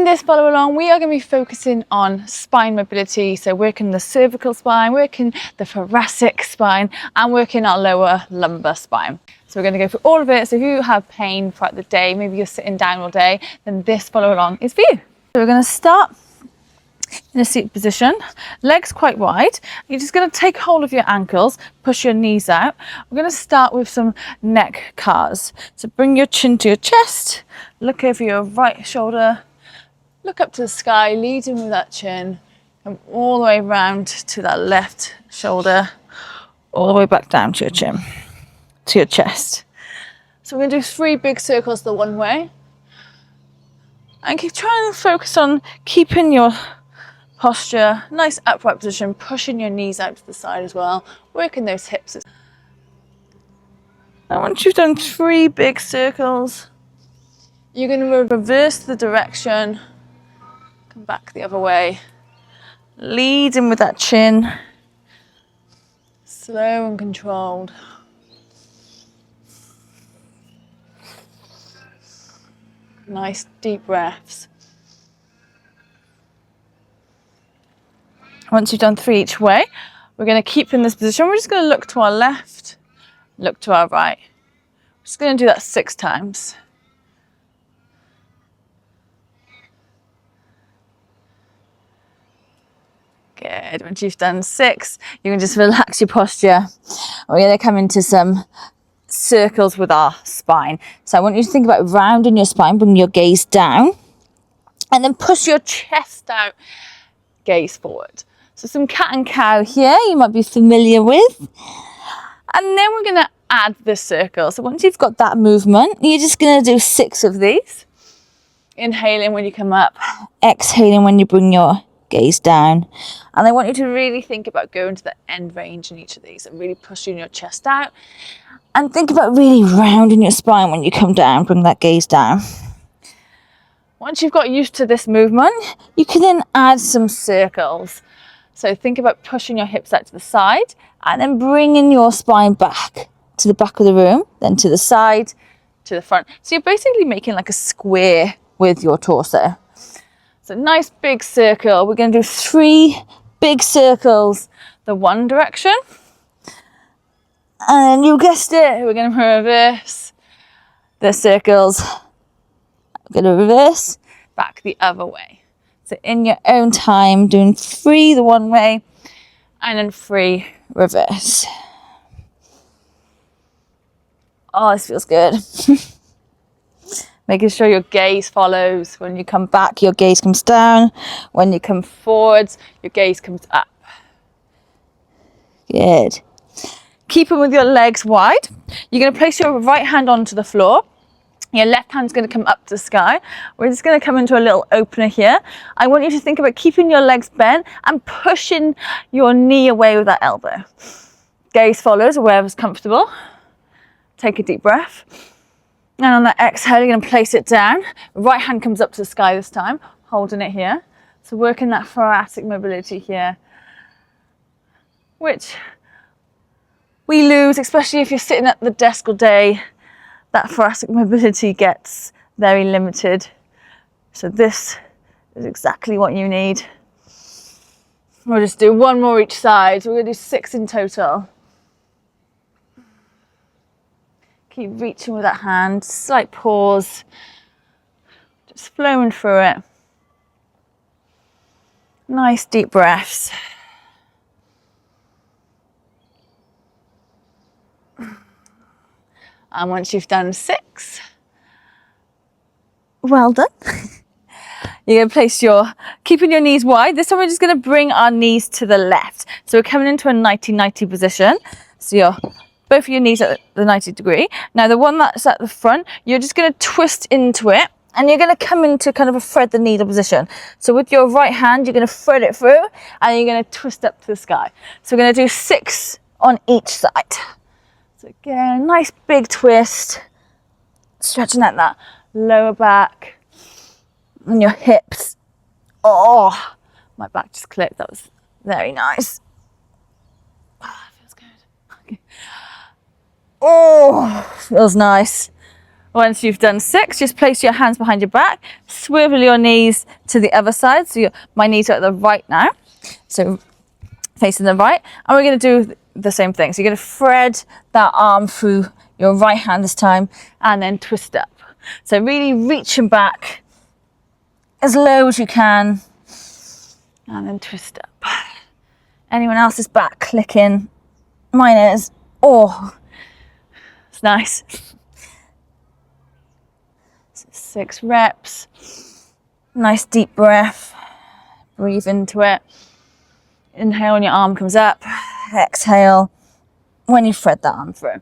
In this follow along, we are going to be focusing on spine mobility. So working the cervical spine, working the thoracic spine, and working our lower lumbar spine. So we're going to go through all of it. So if you have pain throughout the day, maybe you're sitting down all day, then this follow along is for you. So we're going to start in a seated position, legs quite wide. You're just going to take hold of your ankles, push your knees out. We're going to start with some neck cars. So bring your chin to your chest, look over your right shoulder, look up to the sky, leading with that chin, and all the way around to that left shoulder, all the way back down to your chin, to your chest. So we're going to do 3 big circles the one way. And keep trying to focus on keeping your posture, nice upright position, pushing your knees out to the side as well, working those hips. And once you've done 3 big circles, you're going to reverse the direction, come back the other way, lead in with that chin, slow and controlled. Nice deep breaths. Once you've done 3 each way, we're going to keep in this position. We're just going to look to our left, look to our right. We're just going to do that 6 times. Good. Once you've done 6, you can just relax your posture. We're going to come into some circles with our spine. So I want you to think about rounding your spine, bring your gaze down, and then push your chest out, gaze forward. So some cat and cow here you might be familiar with. And then we're going to add the circle. So once you've got that movement, you're just going to do 6 of these. Inhaling when you come up, exhaling when you bring your gaze down. And I want you to really think about going to the end range in each of these and really pushing your chest out. And think about really rounding your spine when you come down, bring that gaze down. Once you've got used to this movement, you can then add some circles. So think about pushing your hips out to the side and then bringing your spine back to the back of the room, then to the side, to the front. So you're basically making like a square with your torso. So nice big circle. We're going to do 3 big circles the one direction. And you guessed it, we're going to reverse the circles. We're going to reverse back the other way. So in your own time, doing 3 the one way and then 3 reverse. Oh, this feels good. Making sure your gaze follows. When you come back, your gaze comes down. When you come forwards, your gaze comes up. Good. Keep them with your legs wide. You're going to place your right hand onto the floor. Your left hand's going to come up to the sky. We're just going to come into a little opener here. I want you to think about keeping your legs bent and pushing your knee away with that elbow. Gaze follows wherever's comfortable. Take a deep breath. And on that exhale, you're going to place it down. Right hand comes up to the sky this time, holding it here. So working that thoracic mobility here, which we lose, especially if you're sitting at the desk all day. That thoracic mobility gets very limited. So this is exactly what you need. We'll just do 1 more each side. So we're going to do 6 in total. Keep reaching with that hand, slight pause. Just flowing through it. Nice deep breaths. And once you've done 6, well done. You're going to place keeping your knees wide. This time we're just going to bring our knees to the left. So we're coming into a 90-90 position. So both of your knees at the 90 degree. Now the one that's at the front, you're just going to twist into it. And you're going to come into kind of a thread the needle position. So with your right hand, you're going to thread it through and you're going to twist up to the sky. So we're going to do 6 on each side. So again, nice big twist, stretching out that lower back and your hips. Oh, my back just clicked. That was very nice. Oh, that feels good. Okay. Oh, feels nice. Once you've done 6, just place your hands behind your back, swivel your knees to the other side. So my knees are at the right now, so facing the right. And we're going to do the same thing. So you're going to thread that arm through your right hand this time and then twist up. So really reaching back as low as you can and then twist up. Anyone else's back clicking? Mine is. Oh, it's nice. 6 reps. Nice deep breath. Breathe into it. Inhale when your arm comes up. Exhale when you thread that arm through.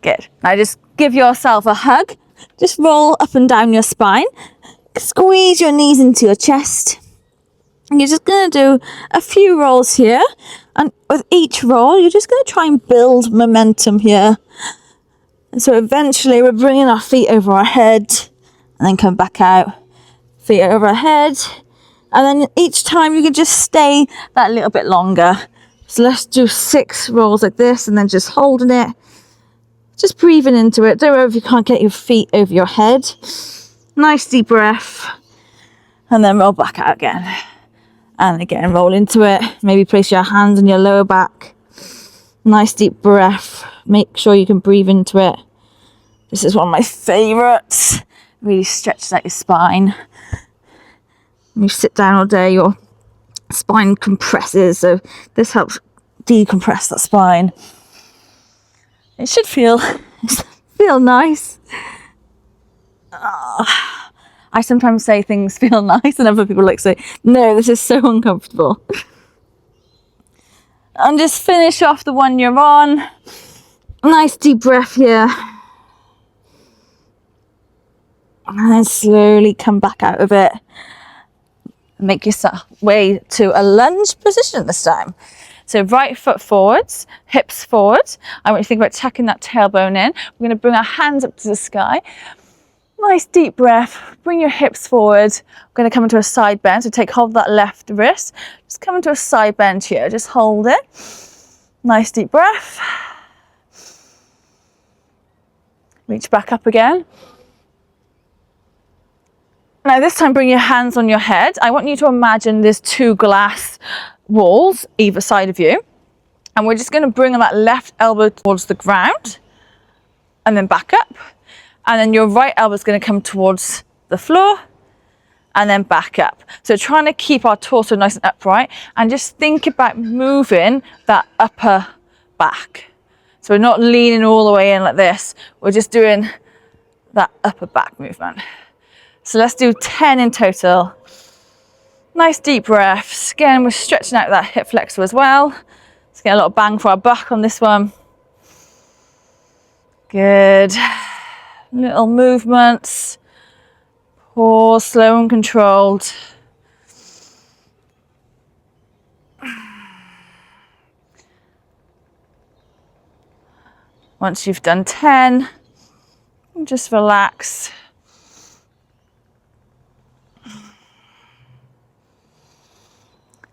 Good. Now just give yourself a hug. Just roll up and down your spine. Squeeze your knees into your chest. And you're just going to do a few rolls here. And with each roll, you're just going to try and build momentum here. And so eventually we're bringing our feet over our head and then come back out. Feet over our head. And then each time you can just stay that little bit longer. So let's do 6 rolls like this and then just holding it. Just breathing into it. Don't worry if you can't get your feet over your head. Nice deep breath. And then roll back out again. And again, roll into it. Maybe place your hands on your lower back. Nice deep breath. Make sure you can breathe into it. This is one of my favorites. Really stretches out your spine. When you sit down all day, your spine compresses. So this helps decompress that spine. It should feel nice. I sometimes say things feel nice and other people like say, no, this is so uncomfortable. And just finish off the one you're on. Nice deep breath here. And then slowly come back out of it. Make your way to a lunge position this time. So right foot forwards, hips forward. I want you to think about tucking that tailbone in. We're going to bring our hands up to the sky. Nice deep breath. Bring your hips forward. We're going to come into a side bend. So take hold of that left wrist. Just come into a side bend here. Just hold it. Nice deep breath. Reach back up again. Now this time bring your hands on your head. I want you to imagine there's 2 glass walls either side of you. And we're just going to bring that left elbow towards the ground and then back up. And then your right elbow is going to come towards the floor and then back up. So trying to keep our torso nice and upright and just think about moving that upper back. So we're not leaning all the way in like this. We're just doing that upper back movement. So let's do 10 in total. Nice deep breaths. Again, we're stretching out that hip flexor as well. Let's get a lot of bang for our buck on this one. Good. Little movements. Pause, slow and controlled. Once you've done 10, just relax.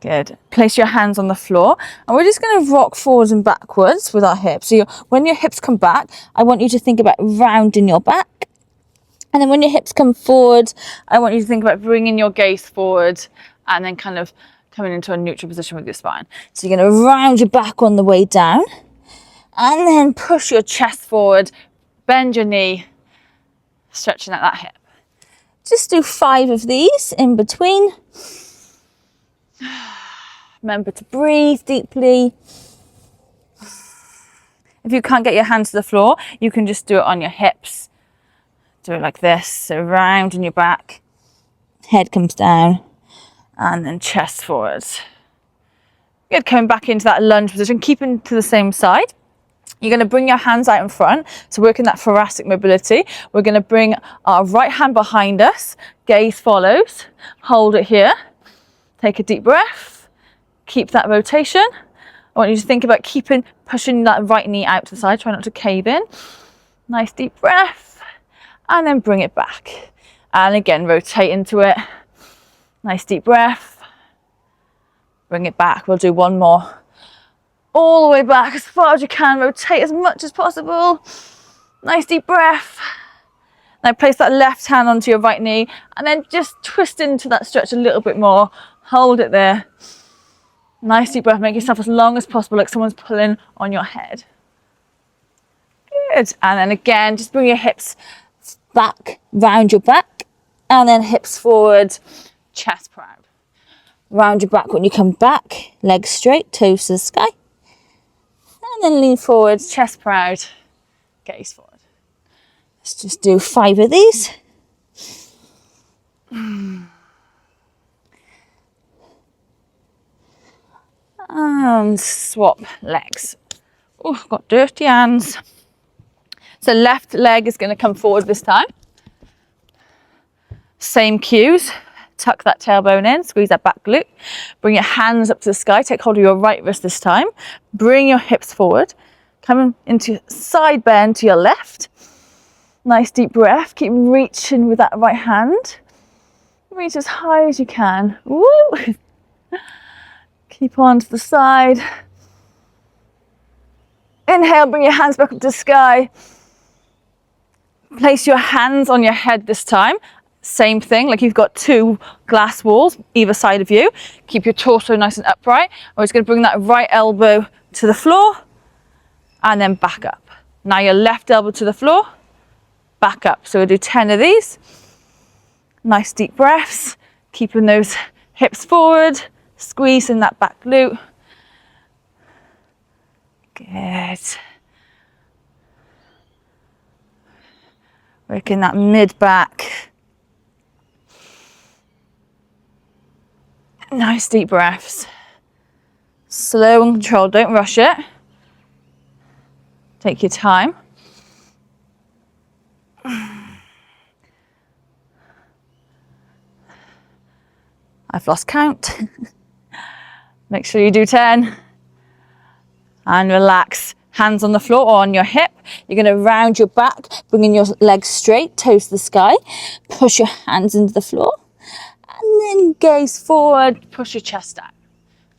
Good. Place your hands on the floor and we're just going to rock forwards and backwards with our hips. So when your hips come back, I want you to think about rounding your back. And then when your hips come forward, I want you to think about bringing your gaze forward and then kind of coming into a neutral position with your spine. So you're going to round your back on the way down and then push your chest forward, bend your knee, stretching out that hip. Just do 5 of these in between. Remember to breathe deeply. If you can't get your hands to the floor, you can just do it on your hips. Do it like this, so round in your back, head comes down, and then chest forwards. Good, coming back into that lunge position, keeping to the same side. You're going to bring your hands out in front, so working that thoracic mobility. We're going to bring our right hand behind us, gaze follows, hold it here, take a deep breath, keep that rotation. I want you to think about pushing that right knee out to the side, try not to cave in. Nice deep breath, and then bring it back. And again, rotate into it. Nice deep breath, bring it back. We'll do one more. all the way back as far as you can. Rotate as much as possible. Nice deep breath. Now place that left hand onto your right knee and then just twist into that stretch a little bit more. Hold it there. Nice deep breath. Make yourself as long as possible, like someone's pulling on your head. Good. And then again, just bring your hips back, round your back, and then hips forward, chest proud. Round your back when you come back, legs straight, toes to the sky. And then lean forward, chest proud, gaze forward. Let's just do 5 of these. And swap legs. Oh, got dirty hands. So left leg is going to come forward this time. Same cues. Tuck that tailbone in, squeeze that back glute. Bring your hands up to the sky. Take hold of your right wrist this time. Bring your hips forward. Come into side bend to your left. Nice deep breath. Keep reaching with that right hand. Reach as high as you can. Woo! Keep on to the side. Inhale, bring your hands back up to the sky. Place your hands on your head this time. Same thing, like you've got 2 glass walls either side of you. Keep your torso nice and upright. We're just going to bring that right elbow to the floor and then back up. Now your left elbow to the floor, back up. So we'll do 10 of these. Nice deep breaths, keeping those hips forward, squeezing that back glute. Good. Working that mid back. Nice deep breaths. Slow and controlled, don't rush it. Take your time. I've lost count. Make sure you do 10. And relax. Hands on the floor or on your hip. You're going to round your back, bringing your legs straight, toes to the sky. Push your hands into the floor. And then gaze forward, push your chest out.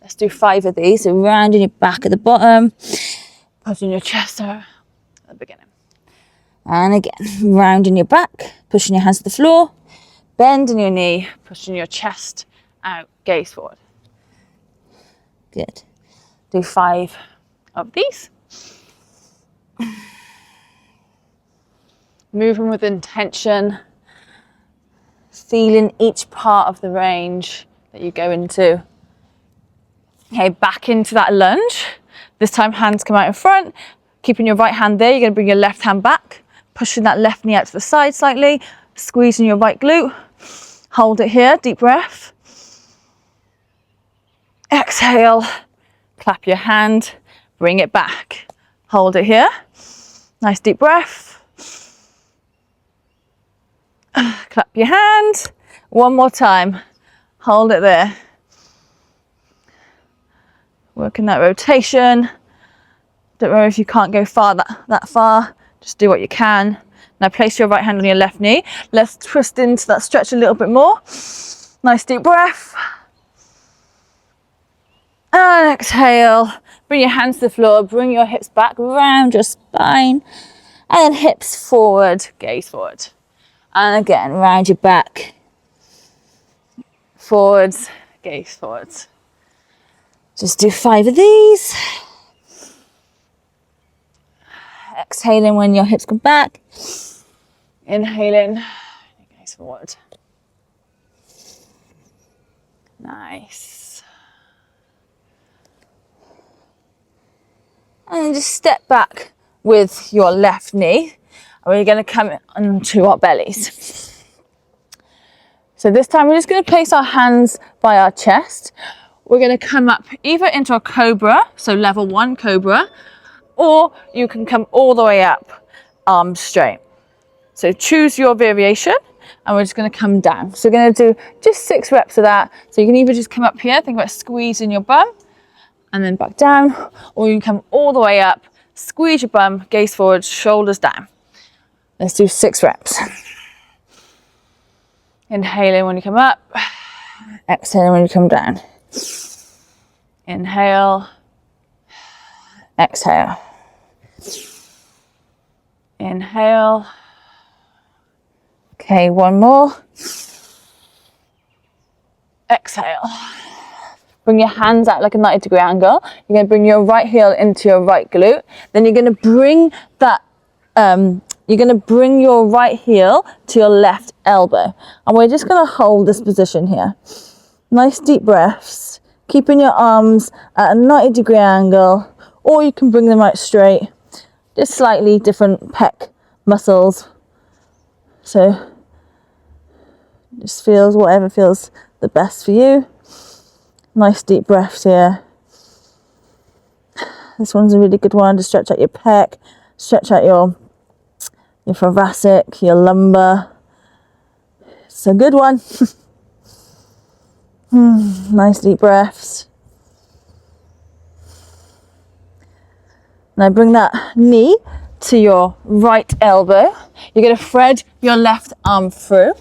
Let's do 5 of these. So rounding your back at the bottom, pushing your chest out at the beginning. And again, rounding your back, pushing your hands to the floor, bending your knee, pushing your chest out, gaze forward. Good. Do 5 of these. Moving with intention, feeling each part of the range that you go into. Okay, back into that lunge. This time hands come out in front, keeping your right hand there. You're going to bring your left hand back, pushing that left knee out to the side slightly, squeezing your right glute. Hold it here, deep breath. Exhale, clap your hand, bring it back. Hold it here. Nice deep breath. Clap your hand. One more time. Hold it there. Working that rotation. Don't worry if you can't go far that far. Just do what you can. Now place your right hand on your left knee. Let's twist into that stretch a little bit more. Nice deep breath. And exhale. Bring your hands to the floor. Bring your hips back, round your spine. And then hips forward, gaze forward. And again, round your back. Forwards, gaze forwards. Just do 5 of these. Exhaling when your hips come back. Inhaling, gaze forward. Nice. And then just step back with your left knee. And we're going to come onto our bellies. So this time we're just going to place our hands by our chest. We're going to come up either into a cobra, so level 1 cobra, or you can come all the way up, arms straight. So choose your variation, and we're just going to come down. So we're going to do just 6 reps of that. So you can either just come up here, think about squeezing your bum, and then back down, or you can come all the way up, squeeze your bum, gaze forward, shoulders down. Let's do 6 reps. Inhaling when you come up, exhaling when you come down. Inhale, Exhale. Inhale. Okay, one more. Exhale. Bring your hands out like a 90-degree angle. You're going to bring your right heel into your right glute. Then you're going to bring that, you're going to bring your right heel to your left elbow. And we're just going to hold this position here. Nice deep breaths. Keeping your arms at a 90-degree angle, or you can bring them out straight. Just slightly different pec muscles. So just feels whatever feels the best for you. Nice deep breaths here. This one's a really good one to stretch out your pec, stretch out your thoracic, your lumbar. It's a good one. Nice deep breaths. Now bring that knee to your right elbow. You're going to thread your left arm through.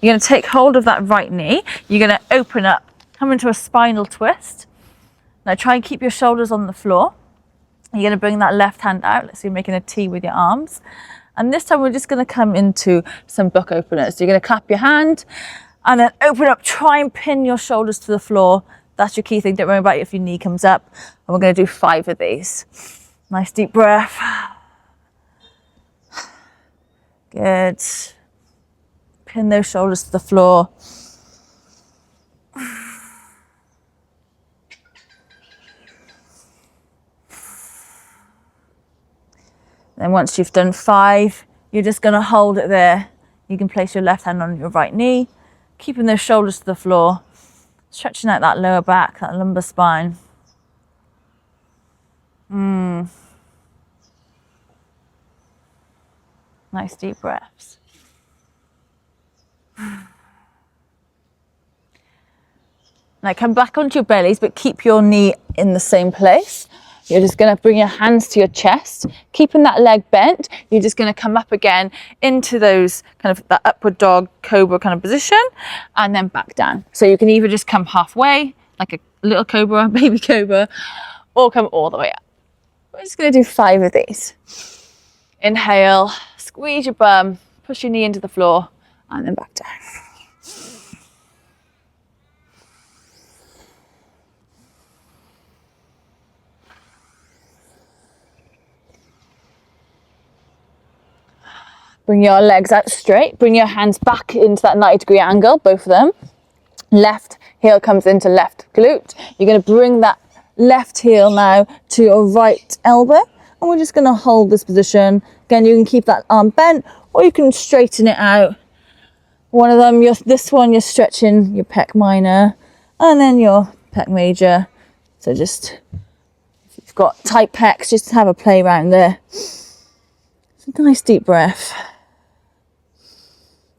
You're going to take hold of that right knee. You're going to open up, come into a spinal twist. Now try and keep your shoulders on the floor. You're going to bring that left hand out. Let's say you're making a T with your arms. And this time we're just going to come into some book openers. So you're going to clap your hand and then open up. Try and pin your shoulders to the floor. That's your key thing. Don't worry about it if your knee comes up. And we're going to do 5 of these. Nice deep breath. Good. Pin those shoulders to the floor. Then once you've done 5, you're just going to hold it there. You can place your left hand on your right knee, keeping those shoulders to the floor, stretching out that lower back, that lumbar spine. Nice deep breaths. Now come back onto your bellies, but keep your knee in the same place. You're just going to bring your hands to your chest, keeping that leg bent. You're just going to come up again into those kind of that upward dog cobra kind of position, and then back down. So you can either just come halfway, like a little cobra, baby cobra, or come all the way up. We're just going to do 5 of these. Inhale, squeeze your bum, push your knee into the floor, and then back down. Bring your legs out straight. Bring your hands back into that 90-degree angle, both of them. Left heel comes into left glute. You're going to bring that left heel now to your right elbow. And we're just going to hold this position. Again, you can keep that arm bent, or you can straighten it out. One of them, this one, you're stretching your pec minor, and then your pec major. So just, if you've got tight pecs, just have a play around there. So nice deep breath.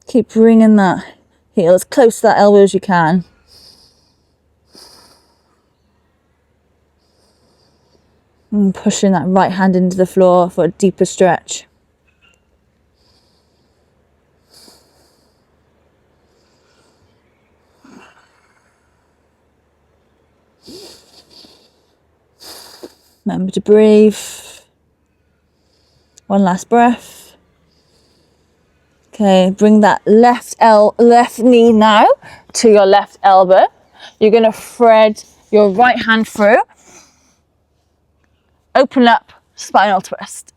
Keep bringing that heel as close to that elbow as you can. And pushing that right hand into the floor for a deeper stretch. Remember to breathe. One last breath. Okay, bring that left knee now to your left elbow. You're going to thread your right hand through. Open up, spinal twist.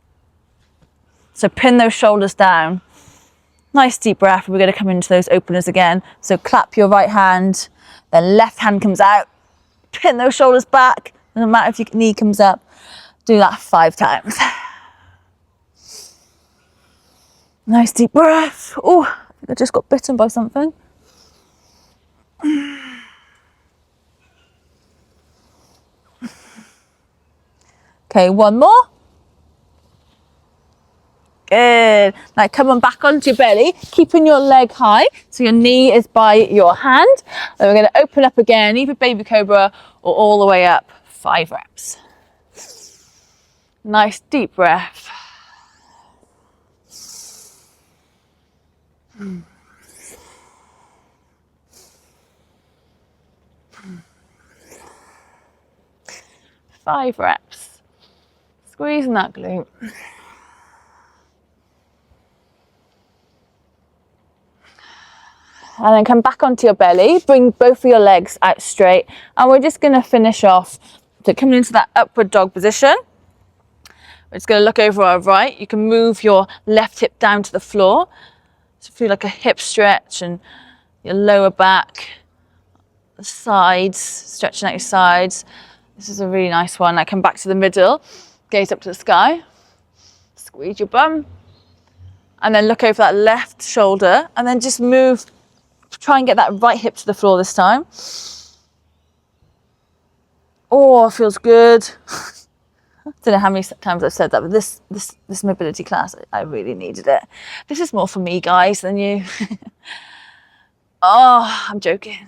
So pin those shoulders down. Nice deep breath. We're going to come into those openers again. So clap your right hand, then left hand comes out. Pin those shoulders back. Doesn't matter if your knee comes up. Do that 5 times. Nice deep breath. Oh, I think I just got bitten by something. Okay, one more. Good. Now come on back onto your belly, keeping your leg high. So your knee is by your hand. Then we're going to open up again, either baby cobra or all the way up. 5 reps. Nice deep breath. Five reps. tighten that glute. And then come back onto your belly, bring both of your legs out straight. And we're just gonna finish off, so coming into that upward dog position. We're just gonna look over our right. You can move your left hip down to the floor. So feel like a hip stretch and your lower back, the sides, stretching out your sides. This is a really nice one. I come back to the middle, gaze up to the sky, squeeze your bum, and then look over that left shoulder, and then just move. Try and get that right hip to the floor this time. Oh, it feels good. I don't know how many times I've said that, but this mobility class, I really needed it. This is more for me, guys, than you. Oh, I'm joking.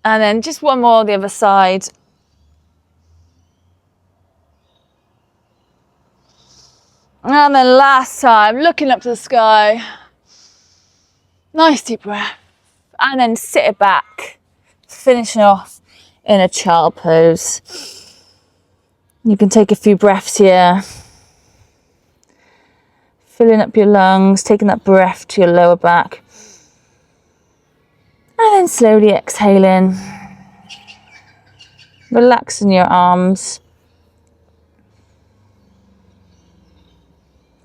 And then just one more on the other side. And then last time, looking up to the sky. Nice deep breath. And then sit it back, finishing off in a child pose. You can take a few breaths here. Filling up your lungs, taking that breath to your lower back. And then slowly exhaling. Relaxing your arms.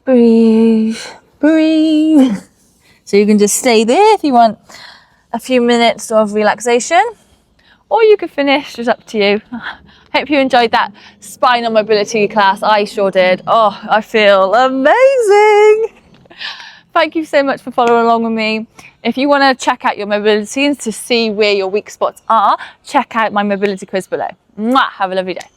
Breathe, breathe. So you can just stay there if you want a few minutes of relaxation, or you could finish, it's up to you. Hope you enjoyed that spinal mobility class. I sure did. Oh, I feel amazing. Thank you so much for following along with me. If you want to check out your mobility and to see where your weak spots are, check out my mobility quiz below. Mwah! Have a lovely day.